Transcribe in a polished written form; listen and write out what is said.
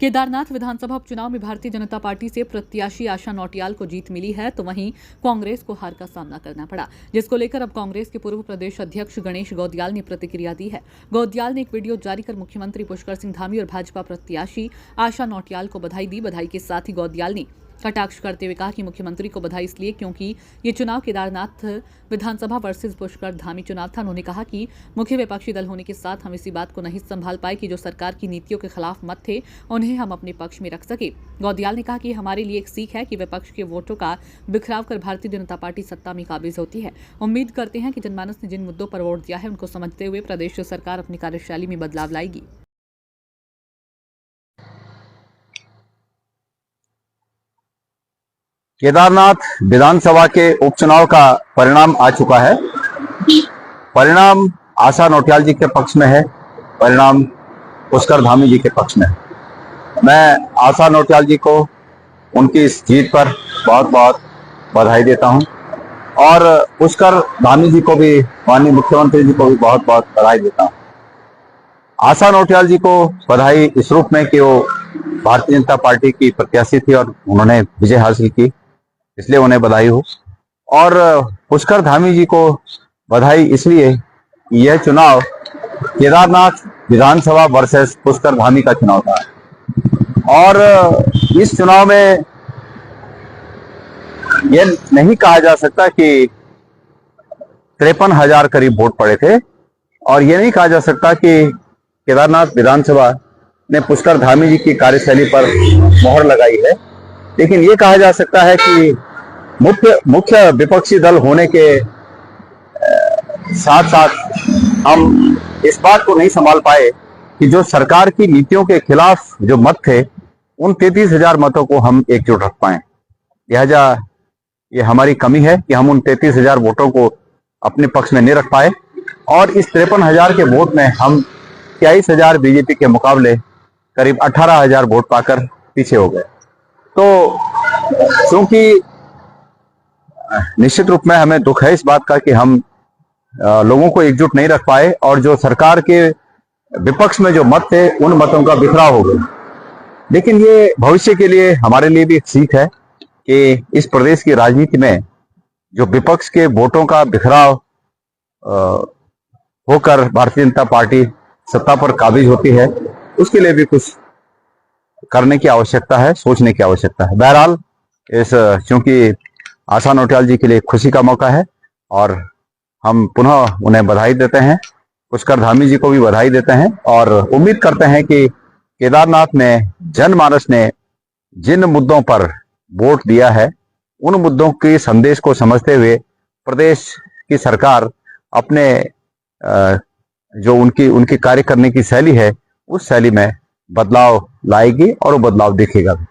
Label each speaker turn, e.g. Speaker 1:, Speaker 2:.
Speaker 1: केदारनाथ विधानसभा उपचुनाव में भारतीय जनता पार्टी से प्रत्याशी आशा नौटियाल को जीत मिली है, तो वहीं कांग्रेस को हार का सामना करना पड़ा, जिसको लेकर अब कांग्रेस के पूर्व प्रदेश अध्यक्ष गणेश गौदियाल ने प्रतिक्रिया दी है। गौदियाल ने एक वीडियो जारी कर मुख्यमंत्री पुष्कर सिंह धामी और भाजपा प्रत्याशी आशा नौटियाल को बधाई दी। बधाई के साथ ही गौदियाल ने कटाक्ष करते हुए कहा कि मुख्यमंत्री को बधाई इसलिए क्योंकि ये चुनाव केदारनाथ विधानसभा वर्सेस पुष्कर धामी चुनाव था। उन्होंने कहा कि मुख्य विपक्षी दल होने के साथ हम इसी बात को नहीं संभाल पाए कि जो सरकार की नीतियों के खिलाफ मत थे उन्हें हम अपने पक्ष में रख सके। गौदियाल ने कहा कि हमारे लिए एक सीख है कि विपक्ष के वोटों का बिखराव कर भारतीय जनता पार्टी सत्ता में काबिज होती है। उम्मीद करते हैं कि जनमानस ने जिन मुद्दों पर वोट दिया है उनको समझते हुए प्रदेश सरकार अपनी कार्यशैली में बदलाव लाएगी।
Speaker 2: केदारनाथ विधानसभा के उपचुनाव का परिणाम आ चुका है। परिणाम आशा नौटियाल जी के पक्ष में है, परिणाम पुष्कर धामी जी के पक्ष में है। मैं आशा नौटियाल जी को उनकी इस जीत पर बहुत बहुत बधाई देता हूं और पुष्कर धामी जी को भी, माननीय मुख्यमंत्री जी को भी बहुत बहुत बधाई देता हूं। आशा नौटियाल जी को बधाई इस रूप में कि वो भारतीय जनता पार्टी की प्रत्याशी थी और उन्होंने विजय हासिल की, इसलिए उन्हें बधाई हो। और पुष्कर धामी जी को बधाई इसलिए कि यह चुनाव केदारनाथ विधानसभा वर्सेस पुष्कर धामी का चुनाव था और इस चुनाव में यह नहीं कहा जा सकता कि 53,000 करीब वोट पड़े थे और यह नहीं कहा जा सकता कि केदारनाथ विधानसभा ने पुष्कर धामी जी की कार्यशैली पर मोहर लगाई है। लेकिन ये कहा जा सकता है कि मुख्य विपक्षी दल होने के साथ साथ हम इस बात को नहीं संभाल पाए कि जो सरकार की नीतियों के खिलाफ जो मत थे उन 33,000 मतों को हम एकजुट रख पाए। लिहाजा ये हमारी कमी है कि हम उन 33,000 वोटों को अपने पक्ष में नहीं रख पाए और इस 53,000 के वोट में हम 23,000 बीजेपी के मुकाबले करीब 18,000 वोट पाकर पीछे हो गए। तो क्योंकि निश्चित रूप में हमें दुख है इस बात का कि हम लोगों को एकजुट नहीं रख पाए और जो सरकार के विपक्ष में जो मत थे उन मतों का बिखराव हो गया। लेकिन ये भविष्य के लिए हमारे लिए भी एक सीख है कि इस प्रदेश की राजनीति में जो विपक्ष के वोटों का बिखराव होकर भारतीय जनता पार्टी सत्ता पर काबिज होती है, उसके लिए भी कुछ करने की आवश्यकता है, सोचने की आवश्यकता है। बहरहाल चूंकि आशा नौटियाल जी के लिए खुशी का मौका है और हम पुनः उन्हें बधाई देते हैं, पुष्कर धामी जी को भी बधाई देते हैं और उम्मीद करते हैं कि केदारनाथ में जनमानस ने जिन मुद्दों पर वोट दिया है उन मुद्दों के संदेश को समझते हुए प्रदेश की सरकार अपने जो उनकी कार्य करने की शैली है उस शैली में बदलाव लाएगी और वो बदलाव दिखेगा।